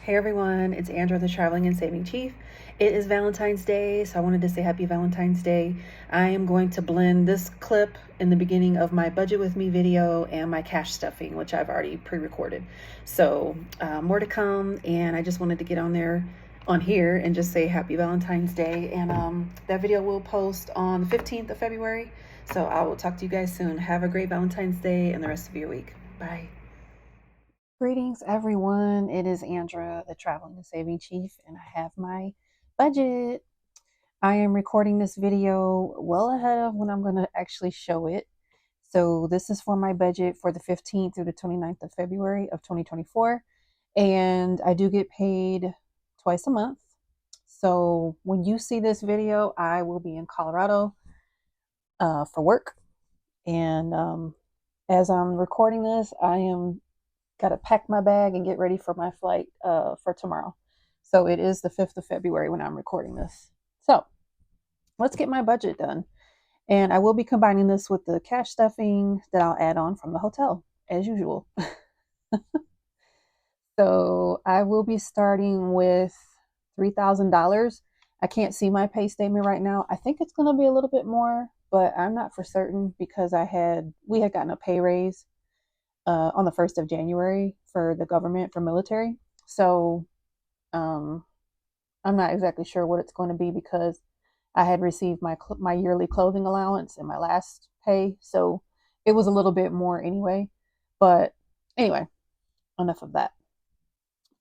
Hey everyone, it's Andrea, the Traveling and Saving Chief. It is Valentine's Day, so I wanted to say happy Valentine's Day. I am going to blend this clip in the beginning of my Budget With Me video and my cash stuffing, which I've already pre-recorded. So more to come, and I just wanted to get on here and just say happy Valentine's Day. And that video will post on the 15th of February. So I will talk to you guys soon. Have a great Valentine's Day and the rest of your week. Bye. Greetings, everyone. It is Andrea, the Traveling and Saving Chief, and I have my budget. I am recording this video well ahead of when I'm going to actually show it. So, this is for my budget for the 15th through the 29th of February of 2024. And I do get paid twice a month. So, when you see this video, I will be in Colorado for work. And as I'm recording this, I am got to pack my bag and get ready for my flight for tomorrow. So it is the 5th of February when I'm recording this. So let's get my budget done. And I will be combining this with the cash stuffing that I'll add on from the hotel, as usual. So I will be starting with $3,000. I can't see my pay statement right now. I think it's going to be a little bit more, but I'm not for certain because we had gotten a pay raise on the 1st of January for the government, for military. So I'm not exactly sure what it's going to be because I had received my yearly clothing allowance in my last pay. So it was a little bit more anyway. But anyway, enough of that.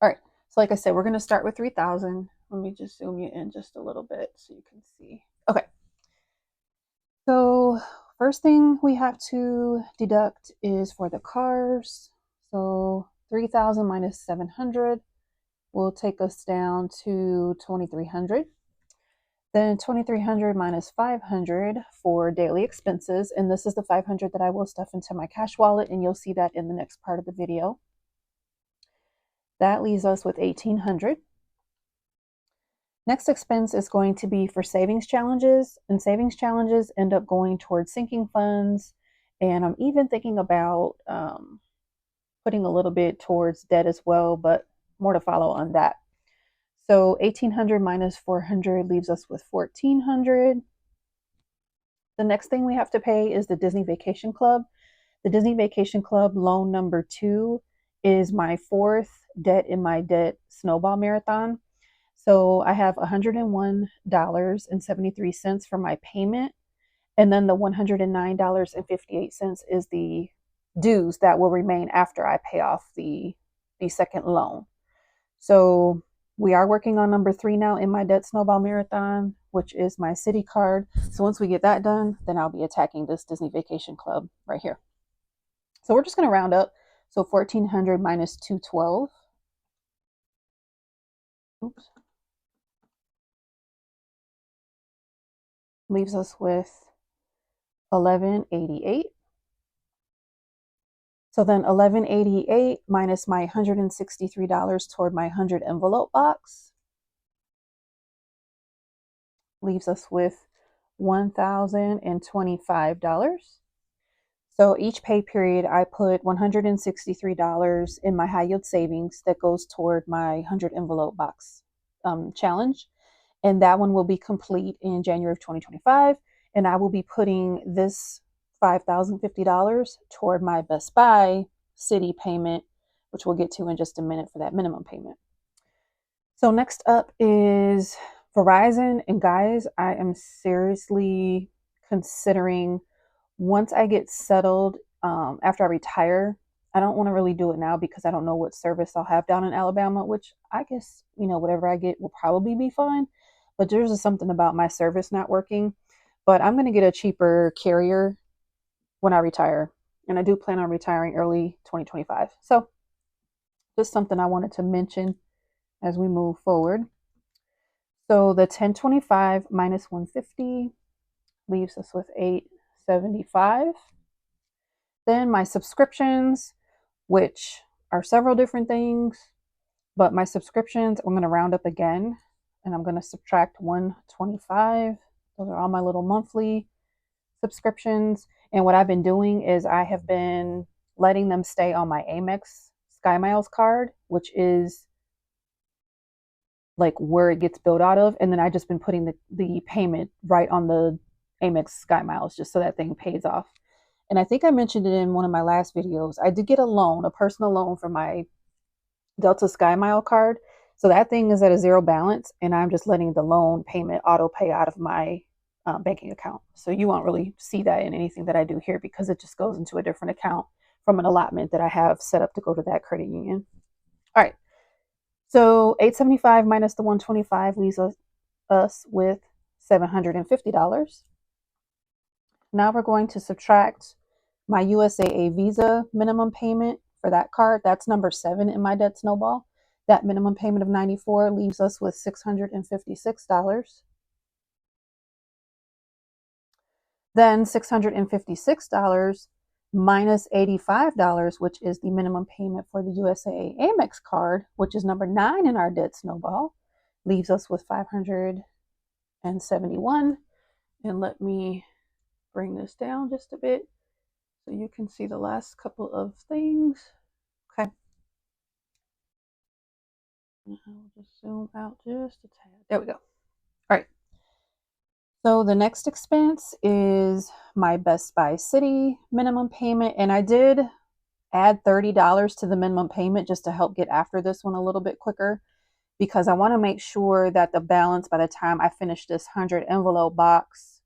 All right. So like I said, we're going to start with 3,000. Let me just zoom you in just a little bit so you can see. Okay. So first thing we have to deduct is for the cars. So 3,000 minus 700 will take us down to 2,300. Then 2,300 minus 500 for daily expenses. And this is the 500 that I will stuff into my cash wallet, and you'll see that in the next part of the video. That leaves us with 1,800. Next expense is going to be for savings challenges, and savings challenges end up going towards sinking funds. And I'm even thinking about putting a little bit towards debt as well, but more to follow on that. So 1,800 minus 400 leaves us with 1,400. The next thing we have to pay is the Disney Vacation Club. The Disney Vacation Club loan number 2 is my 4th debt in my debt snowball marathon. So I have $101.73 for my payment. And then the $109.58 is the dues that will remain after I pay off the second loan. So we are working on number 3 now in my debt snowball marathon, which is my city card. So once we get that done, then I'll be attacking this Disney Vacation Club right here. So we're just going to round up. So 1,400 minus 212. Oops. Leaves us with 1188. So then 1188 minus my $163 toward my 100 envelope box leaves us with $1,025. So each pay period, I put $163 in my high yield savings that goes toward my 100 envelope box challenge. And that one will be complete in January of 2025. And I will be putting this $5,050 toward my Best Buy city payment, which we'll get to in just a minute for that minimum payment. So next up is Verizon. And guys, I am seriously considering, once I get settled, after I retire, I don't want to really do it now because I don't know what service I'll have down in Alabama, which I guess, whatever I get will probably be fine. But there's just something about my service not working. But I'm going to get a cheaper carrier when I retire. And I do plan on retiring early 2025. So just something I wanted to mention as we move forward. So the 1025 minus 150 leaves us with 875. Then my subscriptions, which are several different things, but my subscriptions, I'm going to round up again, and I'm going to subtract 125. Those are all my little monthly subscriptions. And what I've been doing is I have been letting them stay on my Amex SkyMiles card, which is like where it gets billed out of, and then I just been putting the payment right on the Amex Sky Miles just so that thing pays off. And I think I mentioned it in one of my last videos. I did get a loan, a personal loan for my Delta Sky Mile card. So that thing is at a zero balance, and I'm just letting the loan payment auto pay out of my banking account. So you won't really see that in anything that I do here because it just goes into a different account from an allotment that I have set up to go to that credit union. All right. So 875 minus the 125 leaves us with $750. Now we're going to subtract my USAA Visa minimum payment for that card. That's number 7 in my debt snowball. That minimum payment of $94 leaves us with $656. Then $656 minus $85, which is the minimum payment for the USAA Amex card, which is number 9 in our debt snowball, leaves us with $571. And let me bring this down just a bit so you can see the last couple of things. Okay. I'll just zoom out just a tad. There we go. All right. So the next expense is my Best Buy City minimum payment. And I did add $30 to the minimum payment just to help get after this one a little bit quicker, because I want to make sure that the balance by the time I finish this 100 envelope box,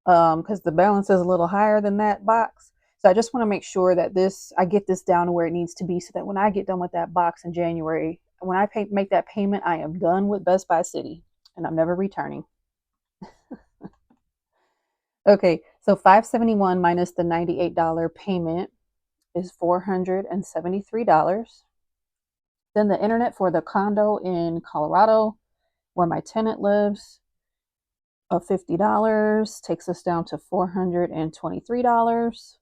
because the balance is a little higher than that box. So I just want to make sure that I get this down to where it needs to be so that when I get done with that box in January, when I make that payment, I am done with Best Buy City and I'm never returning. Okay, so $571 minus the $98 payment is $473. Then the internet for the condo in Colorado, where my tenant lives, of $50 takes us down to $423.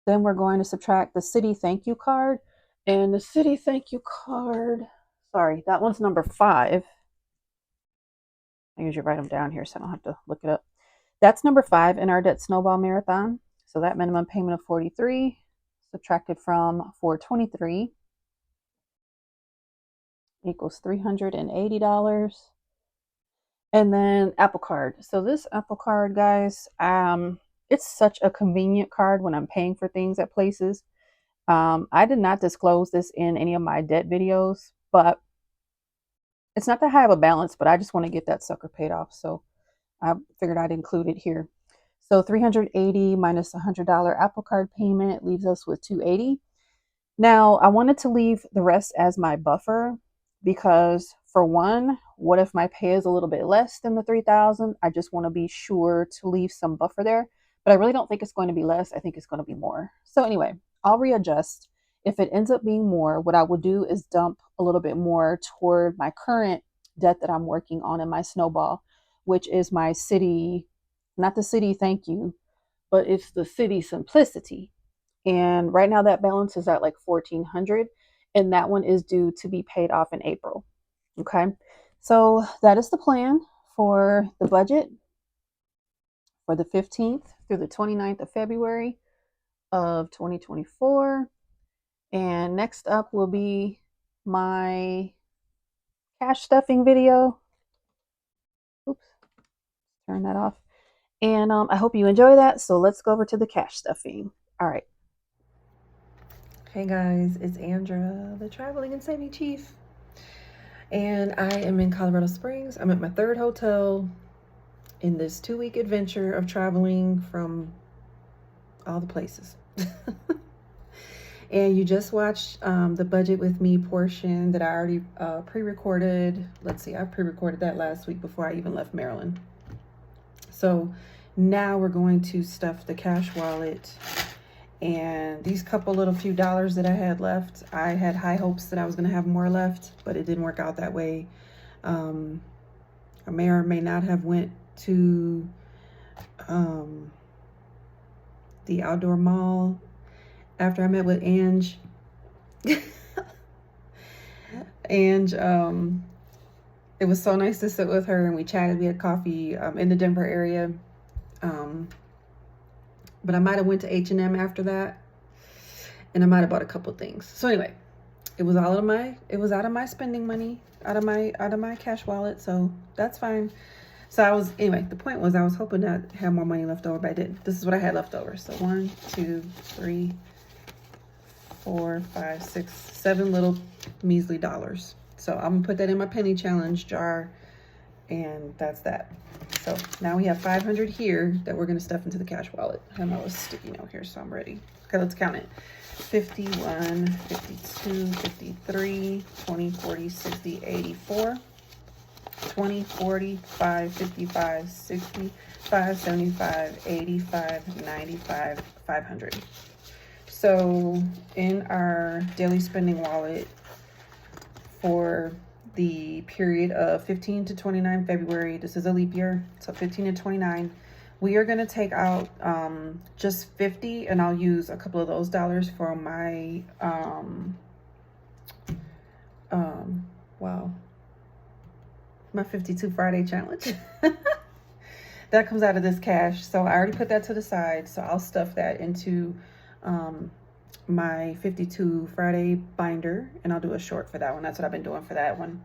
Then we're going to subtract the city thank you card. And the city thank you card, sorry, that one's number 5. I usually write them down here so I don't have to look it up. That's number 5 in our debt snowball marathon. So that minimum payment of $43 subtracted from $423 equals $380. And then Apple Card. So this Apple Card, guys, it's such a convenient card when I'm paying for things at places. I did not disclose this in any of my debt videos, but it's not that high of a balance, but I just want to get that sucker paid off. So I figured I'd include it here. So $380 minus $100 Apple Card payment leaves us with $280. Now, I wanted to leave the rest as my buffer because, for one, what if my pay is a little bit less than the $3,000? I just want to be sure to leave some buffer there, but I really don't think it's going to be less. I think it's going to be more. So anyway, I'll readjust. If it ends up being more, what I will do is dump a little bit more toward my current debt that I'm working on in my snowball, which is my city, not the city thank you, but it's the city simplicity. And right now that balance is at like $1,400, and that one is due to be paid off in April. Okay, so that is the plan for the budget for the 15th through the 29th of February of 2024. And next up will be my cash stuffing video. Oops, turn that off. And I hope you enjoy that. So let's go over to the cash stuffing. All right. Hey guys, it's Andra, the Traveling and Saving Chief. And I am in Colorado Springs. I'm at my 3rd hotel in this 2-week adventure of traveling from all the places. And you just watched the budget with me portion that I already pre-recorded. Let's see, I pre-recorded that last week before I even left Maryland. So now we're going to stuff the cash wallet. And these couple little few dollars that I had left, I had high hopes that I was going to have more left, but it didn't work out that way. I may or may not have went to the outdoor mall after I met with Ange. And it was so nice to sit with her, and we chatted. We had coffee in the Denver area. But I might have went to H&M after that, and I might have bought a couple things. So anyway, it was all of my, it was out of my spending money, out of my cash wallet. So that's fine. So I was, anyway, the point was I was hoping to have more money left over, but I didn't. This is what I had left over. So 1, 2, 3, 4, 5, 6, 7 little measly dollars. So I'm gonna put that in my penny challenge jar, and that's that. So now we have 500 here that we're gonna stuff into the cash wallet. I have my little sticky note here, so I'm ready. Okay, let's count it. 51, 52, 53, 20, 40, 60, 84, 20, 45, 55, 65, 75, 85, 95, 500. So in our daily spending wallet for the period of 15 to 29 February, this is a leap year, so 15 to 29, we are going to take out just 50, and I'll use a couple of those dollars for my my 52 Friday challenge. That comes out of this cash, so I already put that to the side, so I'll stuff that into my 52 Friday binder, and I'll do a short for that one. That's what I've been doing for that one.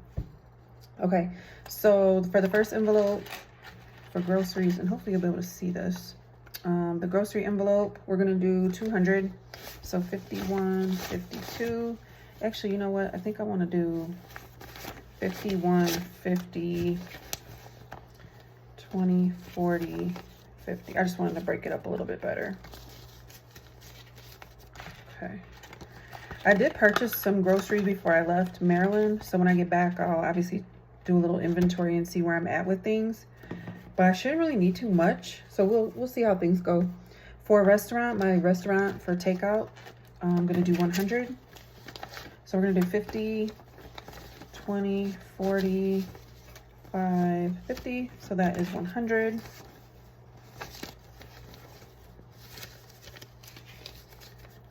Okay, so for the first envelope for groceries, and hopefully you'll be able to see this, the grocery envelope, we're gonna do 200. So 51, 52. Actually, you know what? I think I want to do 51, 50, 20, 40, 50. I just wanted to break it up a little bit better. Okay. I did purchase some groceries before I left Maryland, so when I get back, I'll obviously do a little inventory and see where I'm at with things. But I shouldn't really need too much, so we'll see how things go. For a restaurant, my restaurant for takeout, I'm gonna do 100. So we're gonna do 50, 20, 40, 5, 50. So that is 100.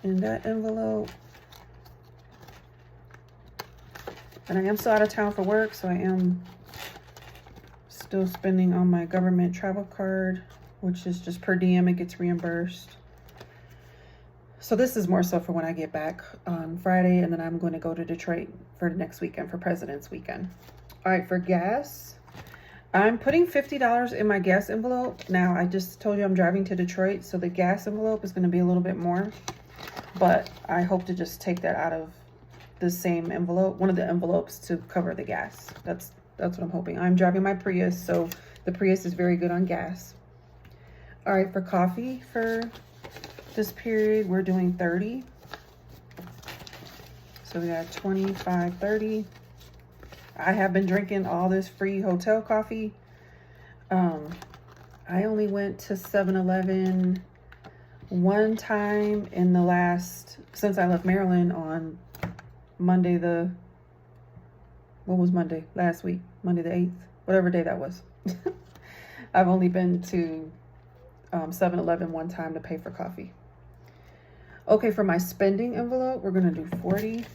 In that envelope. And I am still out of town for work, so I am still spending on my government travel card, which is just per diem, it gets reimbursed. So this is more so for when I get back on Friday, and then I'm going to go to Detroit for the next weekend, for President's Weekend. All right, for gas, I'm putting $50 in my gas envelope. Now, I just told you I'm driving to Detroit, so the gas envelope is going to be a little bit more, but I hope to just take that out of the same envelope, one of the envelopes, to cover the gas. That's what I'm hoping. I'm driving my Prius, so the Prius is very good on gas. All right, for coffee for this period, we're doing 30. So we got 25, 30. I have been drinking all this free hotel coffee. I only went to 7-Eleven one time in the last, since I left Maryland on Monday what was Monday? Last week, Monday the 8th, whatever day that was. I've only been to 7-Eleven one time to pay for coffee. Okay, for my spending envelope, we're gonna do 40.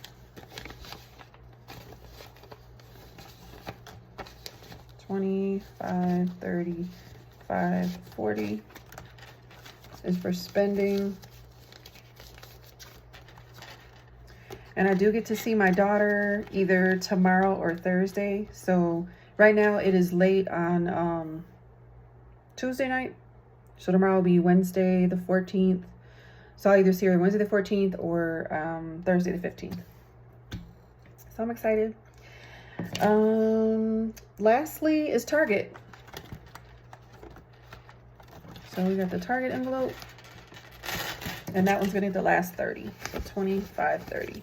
$25, 35, 40 is for spending. And I do get to see my daughter either tomorrow or Thursday. So right now it is late on Tuesday night. So tomorrow will be Wednesday the 14th. So I'll either see her Wednesday the 14th or Thursday the 15th. So I'm excited. Lastly is Target. So we got the Target envelope, and that one's gonna be the last 30. So 25, 30.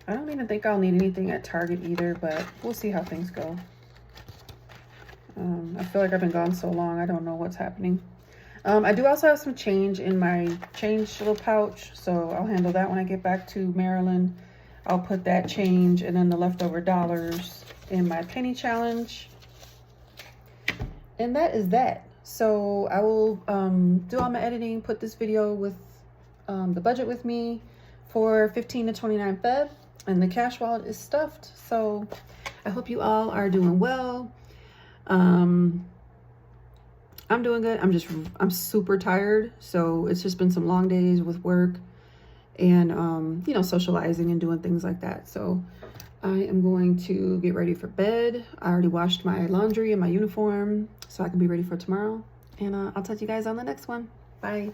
I don't even think I'll need anything at Target either, but we'll see how things go. I feel like I've been gone so long, I don't know what's happening. I do also have some change in my change little pouch, so I'll handle that when I get back to Maryland. I'll put that change and then the leftover dollars in my penny challenge. And that is that. So I will do all my editing, put this video with the budget with me for 15 to 29 Feb, and the cash wallet is stuffed. So I hope you all are doing well. I'm doing good. I'm super tired. So it's just been some long days with work and, you know, socializing and doing things like that. So I am going to get ready for bed. I already washed my laundry and my uniform so I can be ready for tomorrow. And I'll talk to you guys on the next one. Bye.